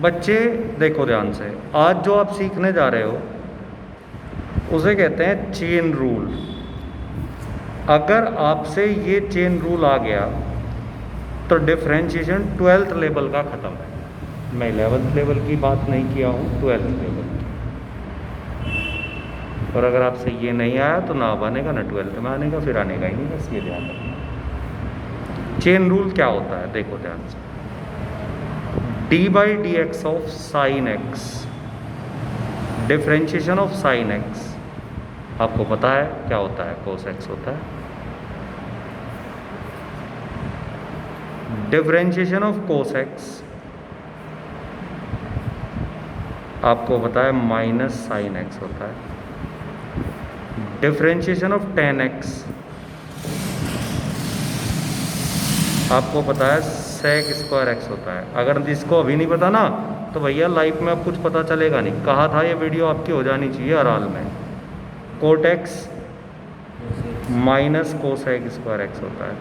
बच्चे देखो ध्यान से, आज जो आप सीखने जा रहे हो उसे कहते हैं चेन रूल। अगर आपसे ये चेन रूल आ गया तो डिफरेंशिएशन 12th लेवल का ख़त्म है। मैं 11th लेवल की बात नहीं किया हूँ, 12th लेवल की। और अगर आपसे ये नहीं आया तो ना अब आने का, ना 12th में आने का, फिर आने का ही नहीं, बस ये ध्यान रखना। चेन रूल क्या होता है देखो ध्यान से, D by d x of sine x, differentiation of sine x आपको पता है क्या होता है, कोस एक्स होता है। डिफरेंशिएशन ऑफ कोस एक्स आपको पता है माइनस साइन एक्स होता है। डिफरेंशिएशन ऑफ टेन एक्स आपको पता है सेक स्क्वायर एक्स होता है। अगर जिसको अभी नहीं पता ना तो भैया लाइफ में अब कुछ पता चलेगा नहीं। कहा था ये वीडियो आपकी हो जानी चाहिए हर हाल में। Cot x minus cosec square x होता है।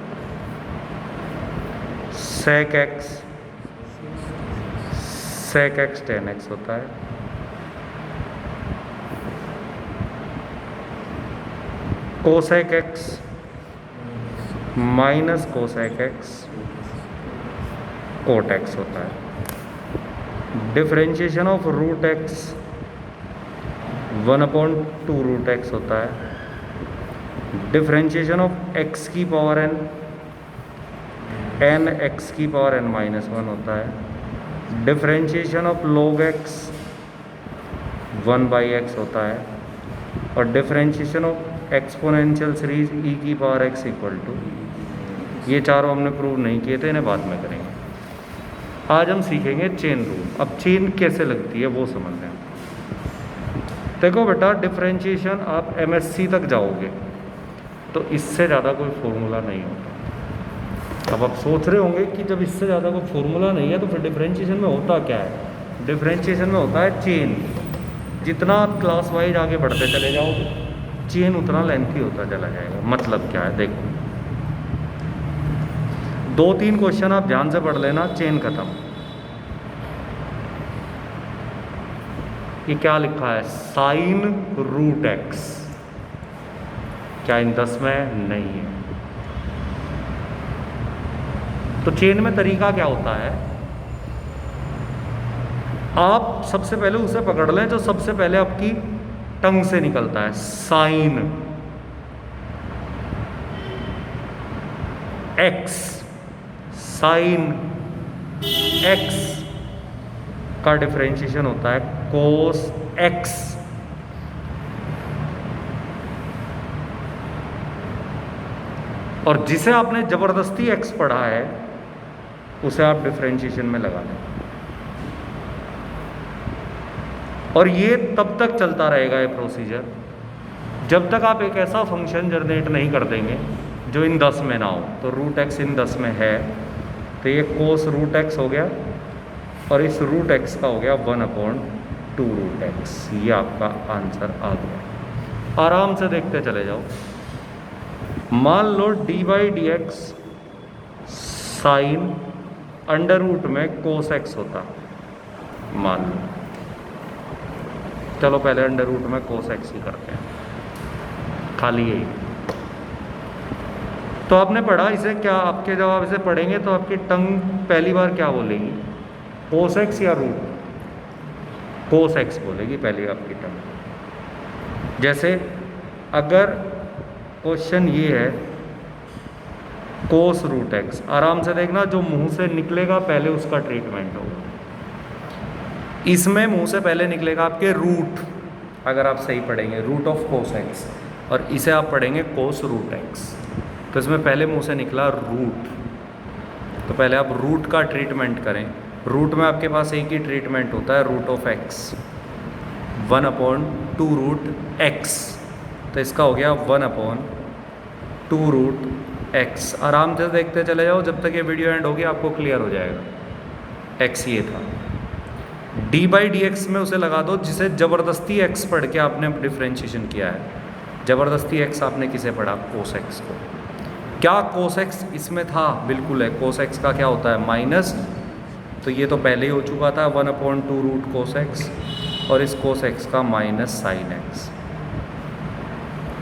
सेक एक्स टेन एक्स होता है। Cosec x minus cosec x cot x होता है। Differentiation of root x 1/2 root x होता है। डिफरेंशिएशन ऑफ एक्स की पावर एन एक्स की पावर n माइनस 1 होता है। Differentiation of log x 1/x होता है। और differentiation of exponential series e की पावर x इक्वल टू, ये चारों हमने प्रूव नहीं किए थे, इन्हें बाद में करेंगे। आज हम सीखेंगे चेन रूल। अब चेन कैसे लगती है वो समझ लें। देखो बेटा, डिफरेंशिएशन आप MSc तक जाओगे तो इससे ज़्यादा कोई फॉर्मूला नहीं होता। अब आप सोच रहे होंगे कि जब इससे ज़्यादा कोई फॉर्मूला नहीं है तो फिर डिफरेंशिएशन में होता क्या है। डिफरेंशिएशन में होता है चेन। जितना आप क्लास वाइज आगे बढ़ते चले जाओगे चेन उतना लेंथी होता चला जाएगा। मतलब क्या है देखो, 2-3 क्वेश्चन आप ध्यान से पढ़ लेना, चेन खत्म। ये क्या लिखा है, साइन रूट एक्स। क्या इन 10 में नहीं है? तो चेन में तरीका क्या होता है, आप सबसे पहले उसे पकड़ लें जो सबसे पहले आपकी टंग से निकलता है। साइन एक्स, साइन एक्स का डिफरेंशिएशन होता है कोस एक्स। और जिसे आपने जबरदस्ती एक्स पढ़ा है उसे आप डिफरेंशिएशन में लगा लें। और ये तब तक चलता रहेगा ये प्रोसीजर जब तक आप एक ऐसा फंक्शन जनरेट नहीं कर देंगे जो इन 10 में ना हो। तो रूट एक्स इन 10 में है तो ये कोस रूट एक्स हो गया और इस रूट एक्स का हो गया 1/2 रूट एक्स। ये आपका आंसर आ गया। आराम से देखते चले जाओ। मान लो d by d x sine under root में कोस एक्स होता, मान लो। चलो पहले अंडर रूट में कोस एक्स ही करते हैं, खाली यही। तो आपने पढ़ा इसे क्या, आपके जब आप इसे पढ़ेंगे तो आपकी टंग पहली बार क्या बोलेगी, कोस एक्स या रूट? कोस एक्स बोलेगी पहली आपकी टंग। जैसे अगर क्वेश्चन ये है कोस रूट एक्स, आराम से देखना, जो मुंह से निकलेगा पहले उसका ट्रीटमेंट होगा। इसमें मुंह से पहले निकलेगा आपके रूट, अगर आप सही पढ़ेंगे, रूट ऑफ कोस एक्स, और इसे आप पढ़ेंगे कोस रूट एक्स। तो इसमें पहले मुंह से निकला रूट, तो पहले आप रूट का ट्रीटमेंट करें। रूट में आपके पास एक ही ट्रीटमेंट होता है, root of x, 1/2 root x. तो इसका हो गया 1/2 रूट एक्स। आराम से देखते चले जाओ, जब तक ये वीडियो एंड होगी आपको क्लियर हो जाएगा। एक्स ये था। डी बाई डी एक्स में उसे लगा दो जिसे ज़बरदस्ती एक्स पढ़ के आपने डिफ्रेंशिएशन किया है। ज़बरदस्ती एक्स आपने किसे पढ़ा, कोस एक्स को। क्या कोस एक्स इसमें था? बिल्कुल है। कोस एक्स का क्या होता है, माइनस तो ये तो पहले ही हो चुका था 1/2 रूट कोस एक्स, और इस कोस एक्स का माइनस साइन एक्स।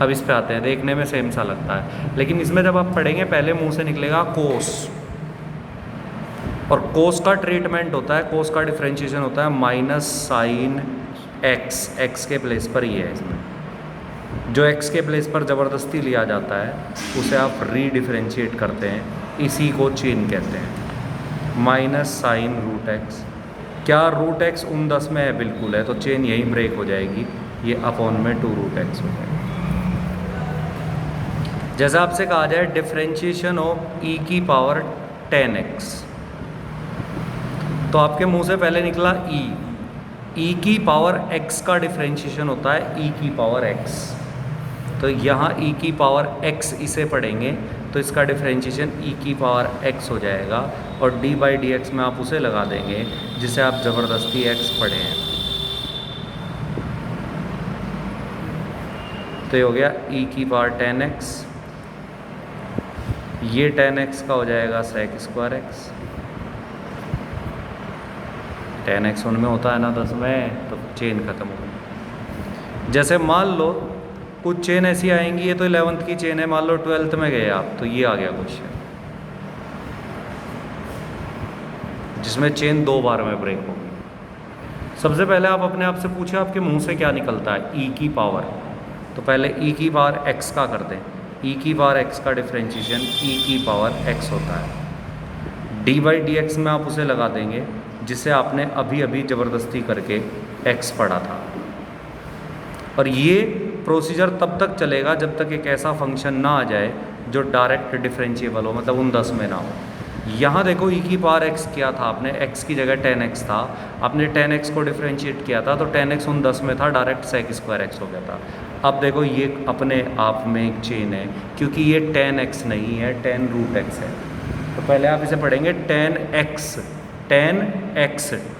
अब इस पे आते हैं, देखने में सेम सा लगता है, लेकिन इसमें जब आप पढ़ेंगे पहले मुंह से निकलेगा कोस, और कोस का ट्रीटमेंट होता है, कोस का डिफ्रेंशिएशन होता है माइनस साइन एक्स, एक्स के प्लेस पर ही है इसमें। जो एक्स के प्लेस पर ज़बरदस्ती लिया जाता है उसे आप रीडिफ्रेंशिएट करते हैं, इसी को चेन कहते हैं। माइनस साइन रूट एक्स, क्या रूट एक्स 10 में है? बिल्कुल है, तो चेन यहीं ब्रेक हो जाएगी, ये अपॉन में 2 रूट एक्स हो जाएगा। जैसा आपसे कहा जाए डिफ्रेंशिएशन ऑफ ई की पावर 10x, तो आपके मुंह से पहले निकला ई की पावर x का डिफ्रेंशिएशन होता है ई की पावर x, तो यहाँ e की पावर x इसे पढ़ेंगे तो इसका डिफ्रेंशिएशन e की पावर x हो जाएगा, और d/dx में आप उसे लगा देंगे जिसे आप ज़बरदस्ती x पढ़े हैं। तो ये हो गया e की पावर 10x, ये 10x का हो जाएगा sec स्क्वायर x। 10x उनमें होता है ना 10 में, तो चेन ख़त्म हो गई। जैसे मान लो कुछ चेन ऐसी आएंगी, ये तो 11th की चेन है, मान लो 12th में गए आप, तो ये आ गया क्वेश्चन जिसमें चेन 2 बार में ब्रेक होगी। सबसे पहले आप अपने आप से पूछे आपके मुंह से क्या निकलता है, ई की पावर, तो पहले ई की पावर एक्स का कर दें। ई की पावर एक्स का डिफ्रेंशिएशन ई की पावर एक्स होता है, d/dx में आप उसे लगा देंगे जिसे आपने अभी अभी ज़बरदस्ती करके x पढ़ा था। और ये प्रोसीजर तब तक चलेगा जब तक एक ऐसा फंक्शन ना आ जाए जो डायरेक्ट डिफरेंशिएबल हो, मतलब 10 में ना हो। यहाँ देखो e की पावर x किया था आपने, x की जगह 10x था, आपने 10x को डिफरेंशिएट किया था, तो 10x 10 में था, डायरेक्ट sec स्क्वायर x हो गया था। अब देखो ये अपने आप में एक चेन है, क्योंकि ये 10x नहीं है, 10 रूट x है। तो पहले आप इसे पढ़ेंगे 10x,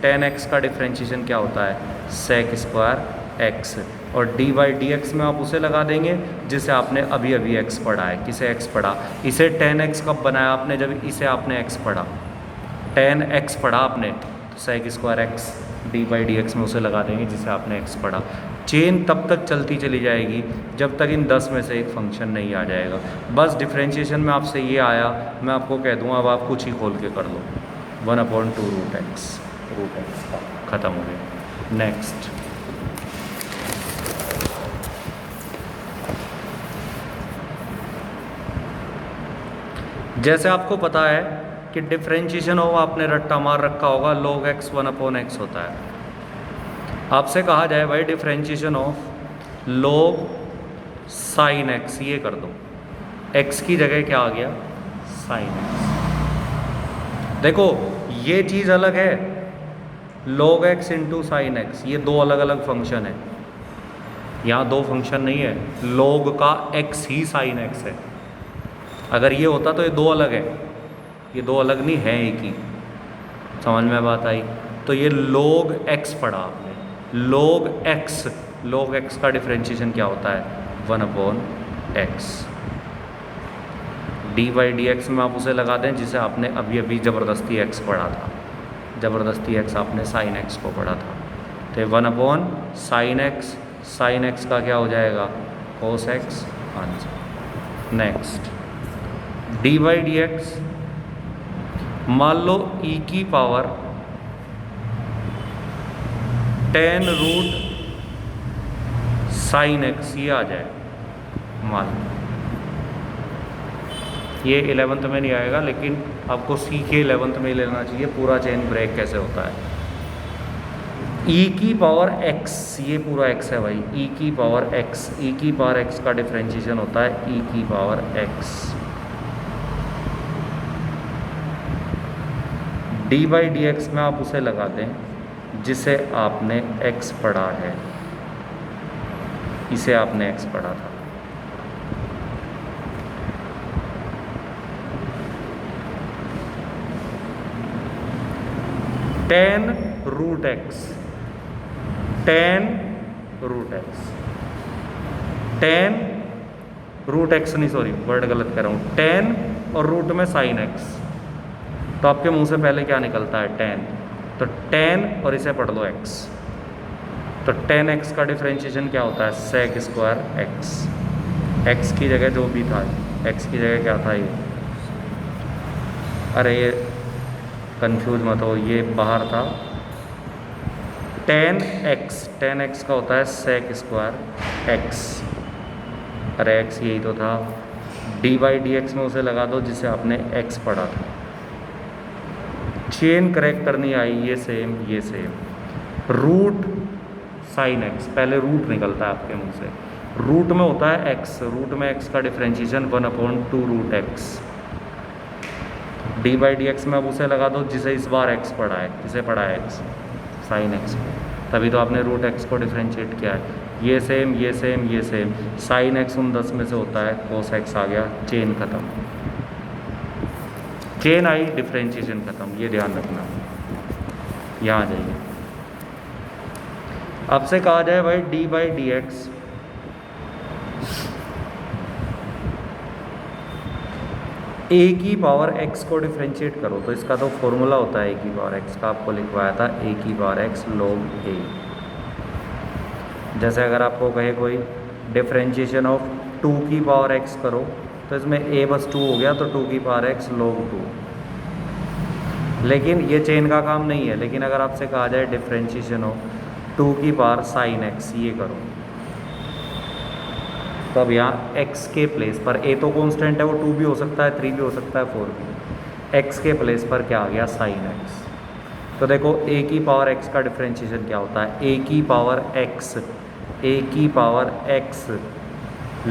10x का डिफरेंशिएशन क्या होता है, sec स्क्वायर x, और d/dx में आप उसे लगा देंगे जिसे आपने अभी अभी x पढ़ा है। किसे x पढ़ा? इसे 10x कब बनाया आपने? जब इसे आपने x पढ़ा, 10x पढ़ा आपने, तो sec स्क्वायर x, d/dx में उसे लगा देंगे जिसे आपने x पढ़ा। चेन तब तक चलती चली जाएगी जब तक इन 10 में से एक फंक्शन नहीं आ जाएगा। बस डिफ्रेंशिएशन में आपसे ये आया, मैं आपको कह दूँगा अब आप कुछ ही खोल के कर लो, 1/2 रूट एक्स का ख़त्म हो गया। नेक्स्ट, जैसे आपको पता है कि डिफ्रेंशिएशन हो, आपने रट्टा मार रखा होगा, log x 1/x होता है। आपसे कहा जाए भाई differentiation of log sin x, ये कर दो, x की जगह क्या आ गया, sin x। देखो ये चीज़ अलग है, log x into sine x, ये दो अलग अलग फंक्शन है। यहाँ दो फंक्शन नहीं है, log का x ही sin x है। अगर ये होता तो ये दो अलग है, ये दो अलग नहीं है, एक ही। समझ में बात आई? तो ये log x पढ़ा आपने, log x का डिफरेंशिएशन क्या होता है, 1/x। d/dx में आप उसे लगा दें जिसे आपने अभी अभी ज़बरदस्ती x पढ़ा था, ज़बरदस्ती x आपने sin x को पढ़ा था, तो 1/sin x, sin x का क्या हो जाएगा, cos x answer. Next, d/dx, मान लो e की पावर 10 रूट sin x ये आ जाए, मान लो ये 11th में नहीं आएगा, लेकिन आपको सीख 11th में लेना चाहिए पूरा चेन ब्रेक कैसे होता है। e की पावर x, ये पूरा x है भाई, e की पावर x, e की पावर x का डिफरेंशिएशन होता है e की पावर x। d/dx में आप उसे लगा दें जिसे आपने x पढ़ा है, इसे आपने x पढ़ा था। Ten root x, 10 root x नहीं, सॉरी वर्ड गलत कर रहा हूँ, 10 और रूट में साइन एक्स, तो आपके मुंह से पहले क्या निकलता है, टेन। तो टेन और इसे पढ़ लो एक्स। तो टेन एक्स का डिफरेंशिएशन क्या होता है, सेक स्क्वायर एक्स। एक्स की जगह जो भी था, एक्स की जगह क्या था ये, अरे ये कंफ्यूज मत हो, ये बाहर था। टेन एक्स का होता है सेक स्क्वायर एक्स। अरे एक्स यही तो था, डी बाई डी एक्स में उसे लगा दो जिसे आपने एक्स पढ़ा था। चेन करेक्ट करनी आई, ये सेम ये सेम। रूट साइन एक्स, पहले रूट निकलता है आपके मुंह से, रूट में होता है एक्स, रूट में एक्स का differentiation 1/2 root x. D by d x में अब उसे लगा दो जिसे इस बार एक्स पढ़ा है, किसे पढ़ा है एक्स, साइन एक्स को, तभी तो आपने रूट एक्स को डिफरेंशिएट किया है। ये सेम ये सेम ये सेम, साइन एक्स उन 10 में से होता है, कोस एक्स आ गया, चेन खत्म। चेन आई, डिफरेंशिएशन खत्म, ये ध्यान रखना। यहाँ आ जाइए, आपसे कहा जाए भाई डी बाई डी एक्स ए की पावर एक्स को डिफरेंशिएट करो, तो इसका तो फॉर्मूला होता है ए की पावर एक्स का, आपको लिखवाया था ए की पावर एक्स log ए। जैसे अगर आपको कहे कोई डिफरेंशिएशन ऑफ 2 की पावर एक्स करो, तो इसमें a बस 2 हो गया, तो 2 की पावर एक्स log 2। लेकिन ये चेन का काम नहीं है। लेकिन अगर आपसे कहा जाए डिफरेंशिएशन ऑफ 2 की पावर साइन एक्स, ये करो, तो अब यहाँ x के प्लेस पर a तो कांस्टेंट है, वो 2 भी हो सकता है, 3 भी हो सकता है, 4 भी, x के प्लेस पर क्या आ गया, साइन x। तो देखो a की पावर x का डिफरेंशिएशन क्या होता है, a की पावर x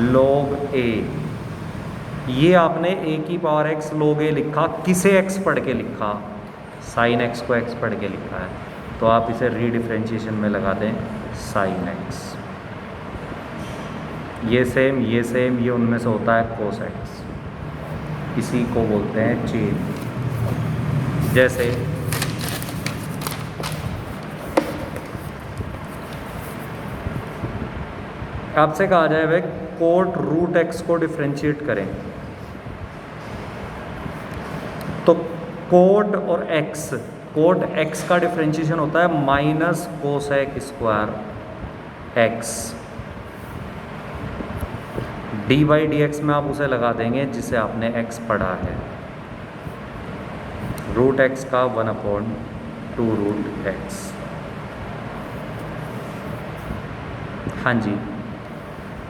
log a। ये आपने a की पावर x log a लिखा, किसे x पढ़ के लिखा, साइन x को x पढ़ के लिखा है, तो आप इसे रीडिफरेंशिएशन में लगा दें साइन x। ये सेम ये उनमें से होता है कोस एक्स, इसी को बोलते हैं चेन। जैसे आपसे कहा जाए भाई कोट रूट एक्स को डिफरेंशिएट करें, तो कोट और एक्स, कोट एक्स का डिफरेंशिएशन होता है minus cosec square x. D by d x में आप उसे लगा देंगे जिसे आपने एक्स पढ़ा है, रूट एक्स का 1/2 रूट एक्स। हाँ जी,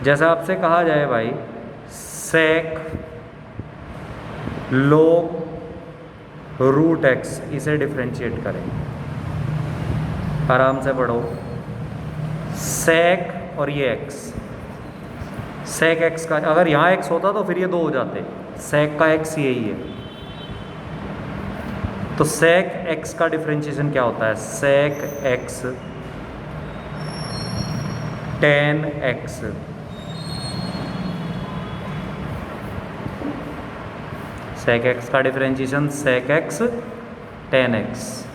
जैसे आपसे कहा जाए भाई सेक log रूट एक्स, इसे डिफरेंशिएट करें, आराम से पढ़ो, सेक और ये एक्स, सेक एक्स का अगर यहाँ एक्स होता तो फिर ये 2 हो जाते, सेक का एक्स यही है, तो सेक एक्स का डिफरेंशिएशन क्या होता है, sec x tan x. Sec x का differentiation sec x tan x.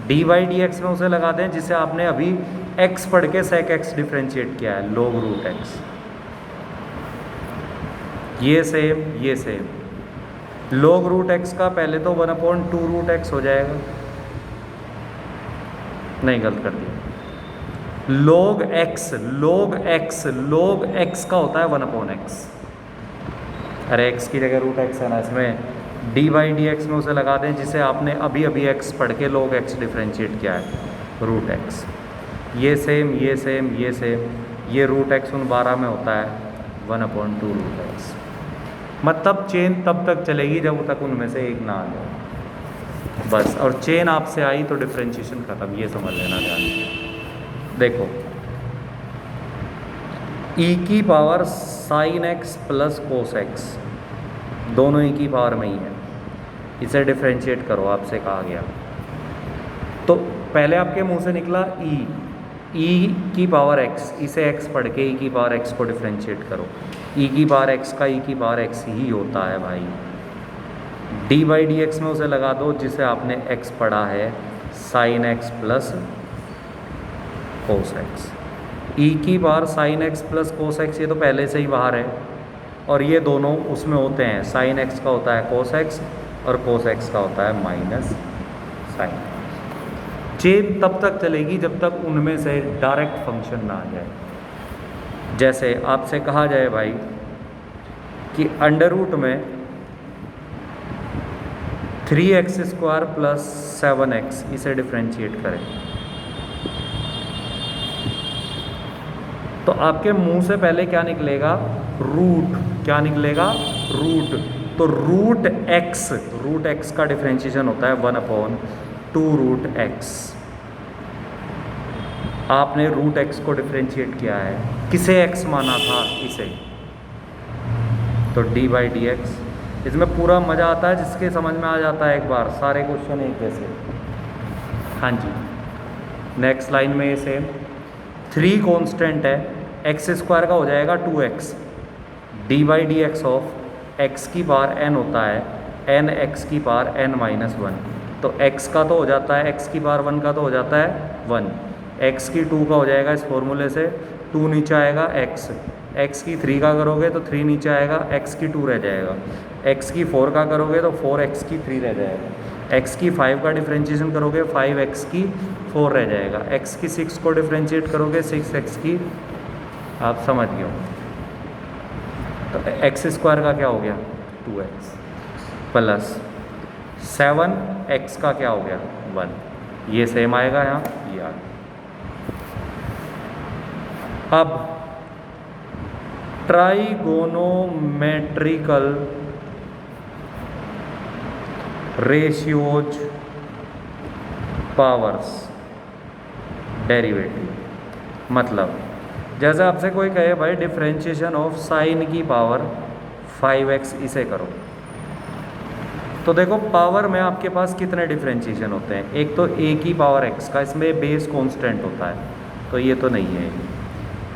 D by d x में उसे लगा दें जिसे आपने अभी एक्स पढ़ के सेक एक्स डिफरेंशिएट किया है, log रूट एक्स। ये सेम log रूट एक्स का पहले तो 1/2 रूट एक्स हो जाएगा, नहीं गलत कर दिया, log x का होता है 1/x। अरे x की जगह रूट एक्स है ना, इसमें डी बाई डी एक्स में उसे लगा दें जिसे आपने अभी x पढ़ के log x डिफरेंशिएट किया है, रूट एक्स। ये सेम ये रूट एक्स उन 12 में होता है 1/2 रूट एक्स। मतलब चेन तब तक चलेगी जब तक उनमें से एक ना आ जाए बस, और चेन आपसे आई तो डिफरेंशिएशन खत्म, ये समझ लेना ध्यान से। देखो e की power sign x plus cos x, दोनों e की पावर में ही है, इसे डिफरेंशिएट करो, आपसे कहा गया। तो पहले आपके मुंह से निकला e की पावर x, इसे x पढ़ के e की पावर x को डिफरेंशिएट करो, e की पावर x का e की पावर x ही होता है भाई। डी बाई डी एक्स में उसे लगा दो जिसे आपने x पढ़ा है, sine x plus cos x. e की power sine x plus cos x, ये तो पहले से ही बाहर है, और ये दोनों उसमें होते हैं, साइन x का होता है कोस एक्स और कोस एक्स का होता है माइनस साइन। चेन तब तक चलेगी जब तक उनमें से डायरेक्ट फंक्शन ना आ जाए। जैसे आपसे कहा जाए भाई कि अंडर रूट में 3x² प्लस 7x इसे डिफ्रेंशिएट करें, तो आपके मुंह से पहले क्या निकलेगा? रूट। क्या निकलेगा? रूट। तो रूट एक्स का डिफ्रेंशिएशन होता है 1/2√x। आपने रूट एक्स को डिफ्रेंशिएट किया है, किसे x माना था? इसे। तो d/dx। इसमें पूरा मज़ा आता है जिसके समझ में आ जाता है एक बार, सारे क्वेश्चन एक जैसे। हाँ जी, नेक्स्ट लाइन में ये सेम 3 कांस्टेंट है, x² का हो जाएगा 2x, d/dx ऑफ x की पावर n होता है n x की पावर n-1। तो x का तो हो जाता है, x की पावर 1 का तो हो जाता है 1, x की 2 का हो जाएगा इस फॉर्मूले से, 2 नीचे आएगा x की 3 का करोगे तो 3 नीचे आएगा, x की 2 रह जाएगा, x की 4 का करोगे तो 4x की 3 रह जाएगा, x की 5 का डिफ्रेंशिएशन करोगे 5x की 4 रह जाएगा, x की 6 को डिफ्रेंशिएट करोगे 6x की, आप समझ गए हो। तो x² का क्या हो गया? 2x प्लस 7x का क्या हो गया? 1। ये सेम आएगा यहाँ, ये आ गया। अब ट्राइगोनोमेट्रिकल रेशियोज पावर्स डेरिवेटिव, मतलब जैसे आपसे कोई कहे भाई डिफ्रेंशिएशन ऑफ साइन की पावर 5x इसे करो, तो देखो पावर में आपके पास कितने डिफ्रेंशिएशन होते हैं? एक तो a की पावर x का, इसमें बेस कांस्टेंट होता है तो ये तो नहीं है।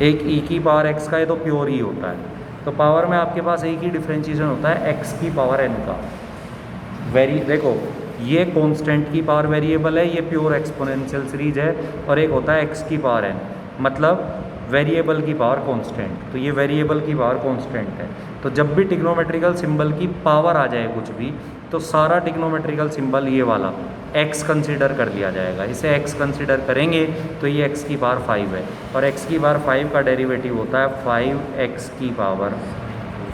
एक e की पावर x का, ये तो प्योर ही होता है। तो पावर में आपके पास एक ही डिफ्रेंशिएशन होता है x की पावर n का। देखो ये कांस्टेंट की पावर वेरिएबल है, ये प्योर एक्सपोनेंशियल सीरीज है, और एक होता है x की पावर n, मतलब वेरिएबल की पावर कांस्टेंट। तो ये वेरिएबल की पावर कांस्टेंट है। तो जब भी ट्रिग्नोमेट्रिकल सिंबल की पावर आ जाए कुछ भी, तो सारा ट्रिग्नोमेट्रिकल सिंबल ये वाला x कंसीडर कर लिया जाएगा। इसे x कंसीडर करेंगे तो ये x की पावर 5 है, और x की पावर 5 का डेरिवेटिव होता है 5x की पावर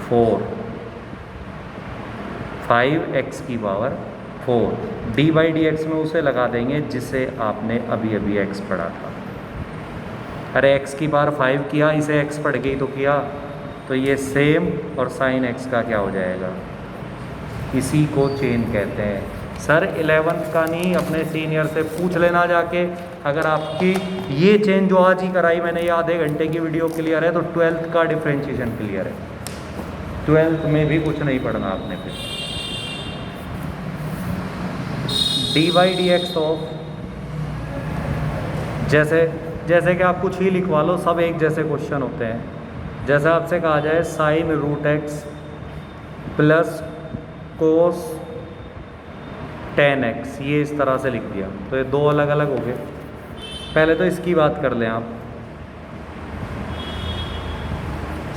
4, 5x की पावर 4। d/dx में उसे लगा देंगे जिसे आपने अभी अभी x पढ़ा था। अरे x की पावर 5 किया, इसे x पढ़ के ही तो किया, तो ये सेम, और साइन x का क्या हो जाएगा? इसी को चेन कहते हैं। सर 11th का नहीं, अपने सीनियर से पूछ लेना जाके, अगर आपकी ये चेन जो आज ही कराई मैंने, ये आधे घंटे की वीडियो क्लियर है, तो 12th का डिफ्रेंशिएशन क्लियर है। 12th में भी कुछ नहीं पढ़ना आपने। फिर d/dx ऑफ, जैसे कि आप कुछ ही लिखवा लो, सब एक जैसे क्वेश्चन होते हैं। जैसे आपसे कहा जाए sine root x plus cos 10x, ये इस तरह से लिख दिया, तो ये दो अलग अलग हो गए। पहले तो इसकी बात कर लें आप,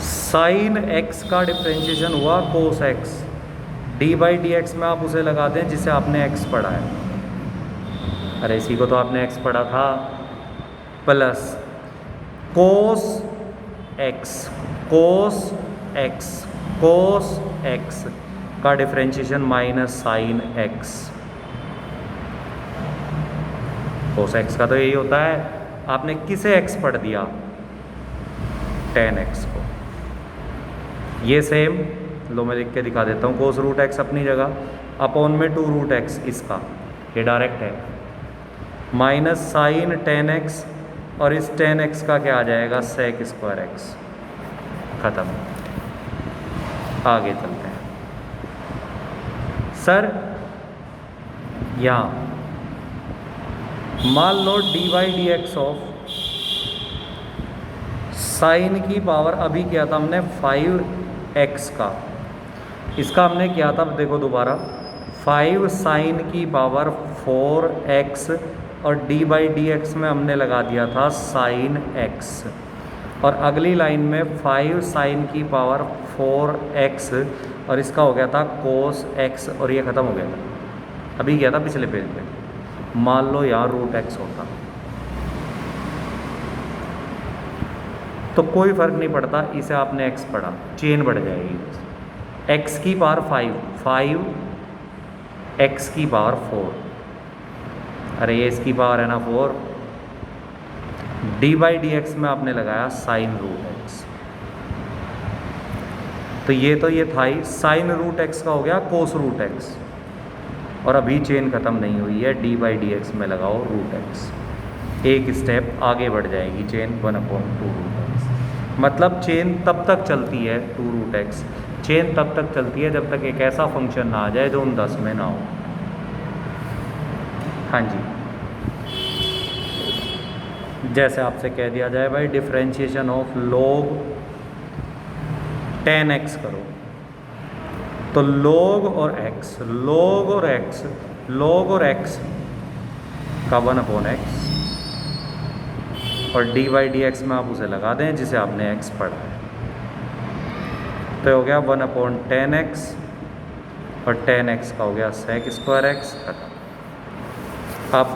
साइन x का डिफ्रेंशिएशन हुआ कोस x, d/dx में आप उसे लगा दें जिसे आपने x पढ़ा है। अरे इसी को तो आपने x पढ़ा था, प्लस कोस x का डिफ्रेंशिएशन माइनस साइन x। कोस x का तो यही होता है, आपने किसे x पढ़ दिया? 10x को। ये सेम लो मैं लिख के दिखा देता हूँ, कोस रूट x अपनी जगह, अपॉन में 2√x इसका, ये डायरेक्ट है, माइनस साइन 10x, और इस 10x का क्या आ जाएगा? sec² x। खत्म। आगे चलते हैं। सर यहाँ मान लो d/dx ऑफ साइन की पावर, अभी किया था हमने 5x का, इसका हमने किया था, देखो दोबारा, 5 साइन की पावर 4x, और d/dx में हमने लगा दिया था साइन x, और अगली लाइन में 5 साइन की पावर 4x और इसका हो गया था कोस एक्स और ये ख़त्म हो गया था, अभी गया था पिछले पेज पे। मान लो यहाँ रूट एक्स होता तो कोई फ़र्क नहीं पड़ता, इसे आपने एक्स पढ़ा, चेन बढ़ जाएगी। एक्स की पावर 5 एक्स की पावर 4, अरे ये इसकी पावर है ना 4, डी बाई डी एक्स में आपने लगाया साइन रूट एक्स, तो ये था ही, साइन रूट एक्स का हो गया कोस रूट एक्स, और अभी चेन ख़त्म नहीं हुई है, डी बाई डी एक्स में लगाओ रूट एक्स, एक स्टेप आगे बढ़ जाएगी चेन 1/2 रूट एक्स। मतलब चेन तब तक चलती है 2 रूट एक्स, चेन तब तक चलती है जब तक एक ऐसा फंक्शन ना आ जाए जो उन 10 में ना हो। हाँ जी, जैसे आपसे कह दिया जाए भाई डिफरेंशिएशन ऑफ log 10x करो, तो log और x का 1/x और डी बाई डी एक्स में आप उसे लगा दें जिसे आपने x पढ़ा है, तो हो गया 1/10x और 10x का हो गया sec स्क्वायर x। अब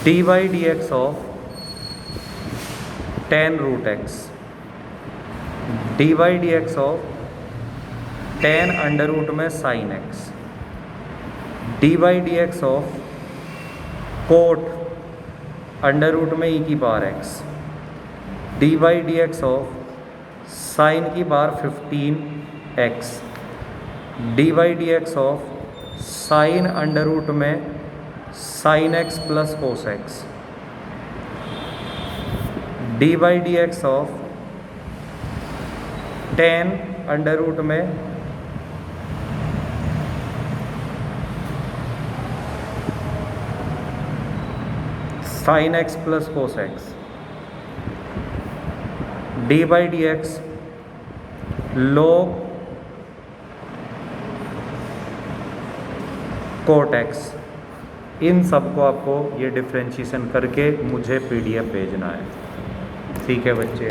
d by d x of 10 root x, d by d x of 10 under root में sine x, d by d x of cot under root में ई की power x, d by d x of sine की power 15x, d by d x of sine under root में sine x plus cos x, d by d x of 10 under root में sine x plus cos x, d by d x log cot x. इन सब को आपको ये differentiation करके मुझे PDF भेजना है। ठीक है बच्चे।